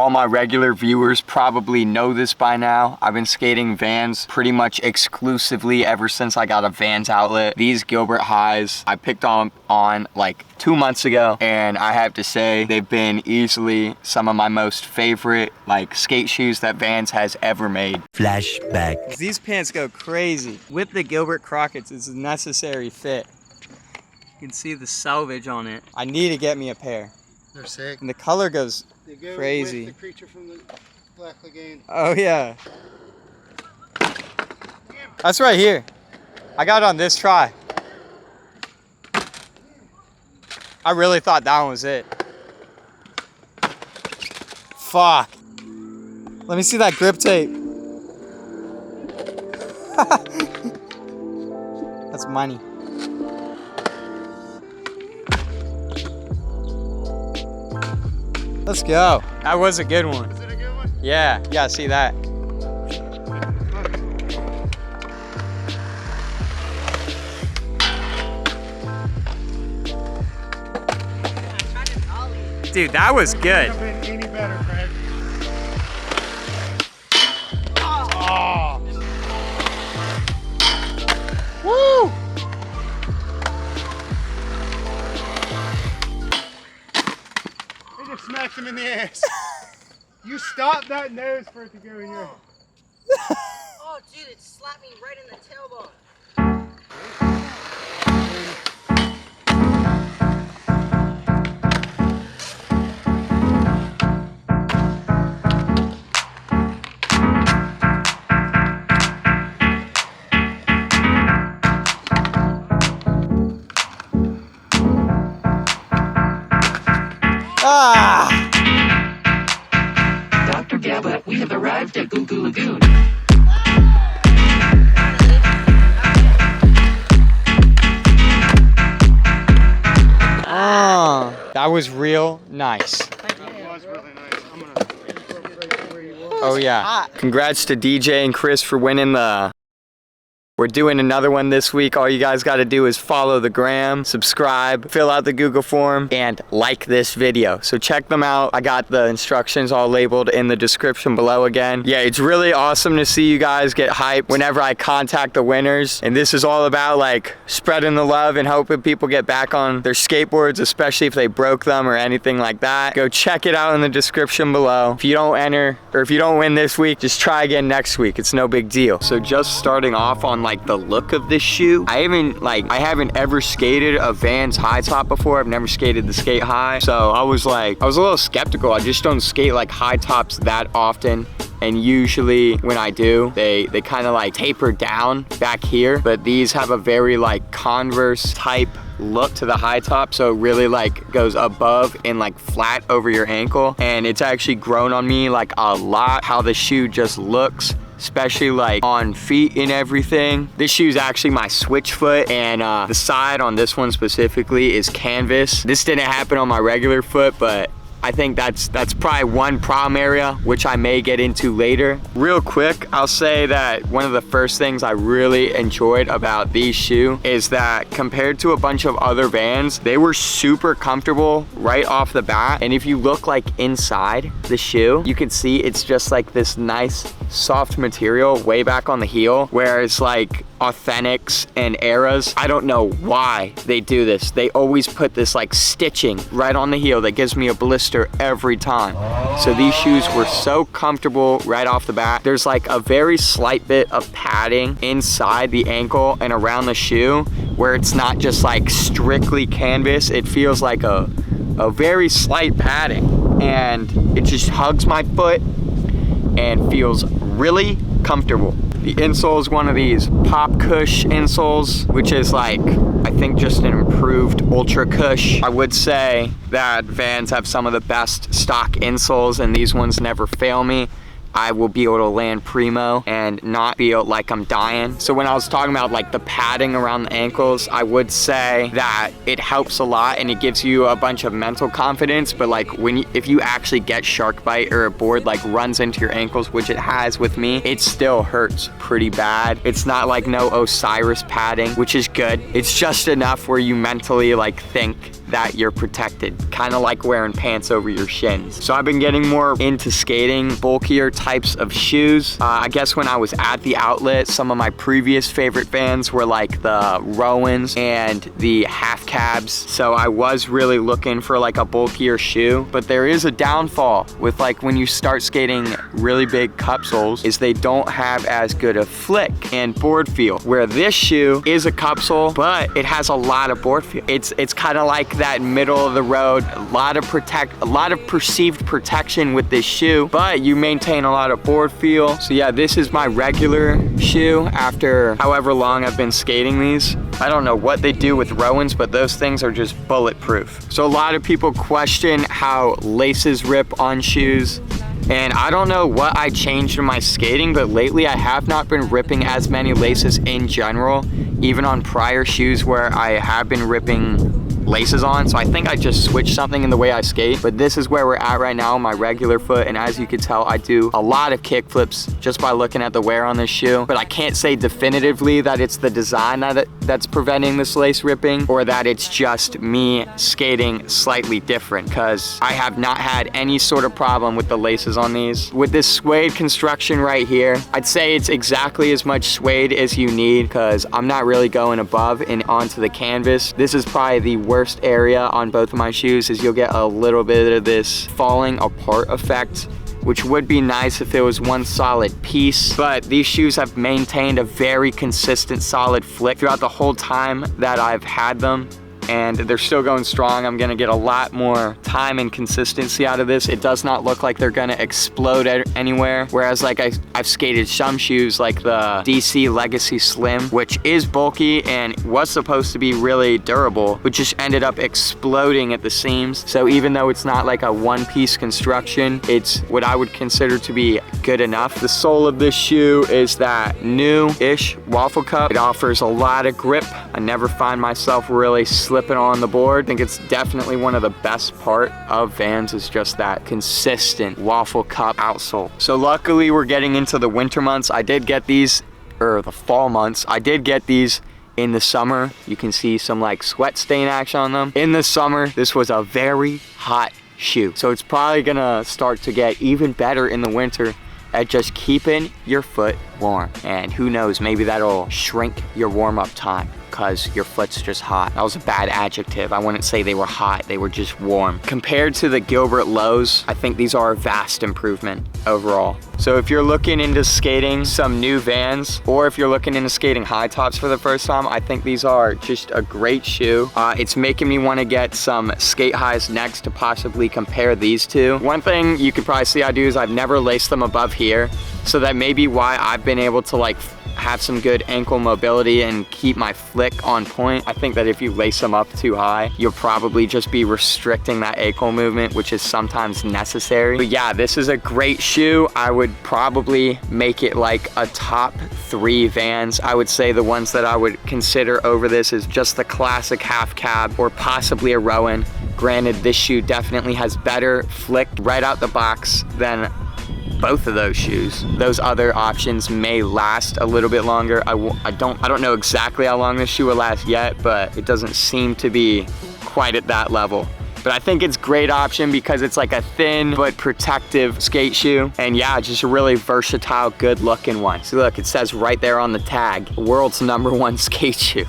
All my regular viewers probably know this by now. I've been skating Vans pretty much exclusively ever since I got a Vans outlet. These Gilbert Highs I picked on like 2 months ago, and I have to say they've been easily some of my most favorite like skate shoes that Vans has ever made. Flashback. These pants go crazy. With the Gilbert Crockett's, it's a necessary fit. You can see the selvage on it. I need to get me a pair. They're sick. And the color goes they go crazy. With the creature from the Black Lagoon. Oh yeah. That's right here. I got it on this try. I really thought that one was it. Fuck. Let me see that grip tape. That's money. Let's go. That was a good one. Is it a good one? Yeah, you gotta see that. Dude, that was good. Couldn't have been any better, Craig. Oh. Woo! They just smacked him in the ass. You stopped that nose for it to go in your... Oh, dude, it slapped me right in the tailbone. Ah! Dr. Gilbert, we have arrived at Goo Goo Lagoon. That was real nice. That was really nice. I'm gonna incorporate where you are. Oh yeah. Congrats to DJ and Chris for winning the... We're doing another one this week. All you guys got to do is follow the gram, subscribe, fill out the Google form, and like this video. So check them out. I got the instructions all labeled in the description below again. Yeah, it's really awesome to see you guys get hyped whenever I contact the winners. And this is all about like spreading the love and hoping people get back on their skateboards, especially if they broke them or anything like that. Go check it out in the description below. If you don't enter, or if you don't win this week, just try again next week. It's no big deal. So just starting off on like the look of this shoe, I haven't ever skated a Vans high top before. I've never skated the skate high, so I was a little skeptical. I just don't skate like high tops that often, and usually when I do, they kind of like taper down back here, but these have a very like Converse type look to the high top, so it really like goes above and like flat over your ankle, and it's actually grown on me like a lot how the shoe just looks, especially like on feet and everything. This shoe is actually my switch foot, and the side on this one specifically is canvas. This didn't happen on my regular foot, but I think that's probably one problem area, which I may get into later. Real quick, I'll say that one of the first things I really enjoyed about these shoes is that compared to a bunch of other Vans, they were super comfortable right off the bat. And if you look like inside the shoe, you can see it's just like this nice soft material way back on the heel, where it's like Authentics and Eras. I don't know why they do this. They always put this like stitching right on the heel that gives me a blister every time. So these shoes were so comfortable right off the bat. There's like a very slight bit of padding inside the ankle and around the shoe, where it's not just like strictly canvas. It feels like a very slight padding, and it just hugs my foot and feels really comfortable. The insole is one of these Pop Cush insoles, which is like, I think just an improved Ultra Cush. I would say that Vans have some of the best stock insoles, and these ones never fail me. I will be able to land primo and not feel like I'm dying. So when I was talking about like the padding around the ankles, I would say that it helps a lot and it gives you a bunch of mental confidence. But like if you actually get shark bite or a board like runs into your ankles, which it has with me, it still hurts pretty bad. It's not like no Osiris padding, which is good. It's just enough where you mentally like think that you're protected, kind of like wearing pants over your shins. So I've been getting more into skating, bulkier types of shoes. I guess when I was at the outlet, some of my previous favorite Vans were like the Rowans and the half cabs. So I was really looking for like a bulkier shoe, but there is a downfall with like when you start skating really big cup soles is they don't have as good a flick and board feel, where this shoe is a cup sole, but it has a lot of board feel. It's kind of like that middle of the road, a lot of perceived protection with this shoe, but you maintain a lot of board feel. So yeah, this is my regular shoe after however long I've been skating these. I don't know what they do with Rowans, but those things are just bulletproof. So a lot of people question how laces rip on shoes. And I don't know what I changed in my skating, but lately I have not been ripping as many laces in general, even on prior shoes where I have been ripping laces on. So I think I just switched something in the way I skate, but this is where we're at right now on my regular foot. And as you can tell, I do a lot of kick flips just by looking at the wear on this shoe, but I can't say definitively that it's the design that's preventing this lace ripping or that it's just me skating slightly different, because I have not had any sort of problem with the laces on these. With this suede construction right here, I'd say it's exactly as much suede as you need, because I'm not really going above and onto the canvas. This is probably the worst area on both of my shoes, is you'll get a little bit of this falling apart effect, which would be nice if it was one solid piece. But these shoes have maintained a very consistent solid flick throughout the whole time that I've had them, and they're still going strong. I'm gonna get a lot more time and consistency out of this. It does not look like they're gonna explode anywhere. Whereas like I've skated some shoes like the DC Legacy Slim, which is bulky and was supposed to be really durable, but just ended up exploding at the seams. So even though it's not like a one-piece construction, it's what I would consider to be good enough. The sole of this shoe is that NEWish Waffle cup. It offers a lot of grip. I never find myself really slipping on the board. I think it's definitely one of the best part of Vans is just that consistent Waffle cup outsole. So luckily we're getting into the winter months. I did get these, or the fall months. I did get these in the summer. You can see some like sweat stain action on them. In the summer, this was a very hot shoe. So it's probably gonna start to get even better in the winter at just keeping your foot warm. And who knows, maybe that'll shrink your warm-up time because your foot's just hot. That was a bad adjective. I wouldn't say they were hot, they were just warm. Compared to the Gilbert lows, I think these are a vast improvement overall. So if you're looking into skating some new Vans, or if you're looking into skating high tops for the first time, I think these are just a great shoe. It's making me want to get some skate highs next to possibly compare these two. One thing you could probably see I do is I've never laced them above here, so that may be why I've been able to like have some good ankle mobility and keep my flick on point. I think that if you lace them up too high, you'll probably just be restricting that ankle movement, which is sometimes necessary. But yeah, this is a great shoe. I would probably make it like a top 3 Vans. I would say the ones that I would consider over this is just the classic half cab or possibly a Rowan. Granted, this shoe definitely has better flick right out the box than both of those shoes. Those other options may last a little bit longer. I don't know exactly how long this shoe will last yet, but it doesn't seem to be quite at that level. But I think it's a great option because it's like a thin but protective skate shoe. And yeah, just a really versatile, good looking one. So look, it says right there on the tag, world's #1 skate shoe.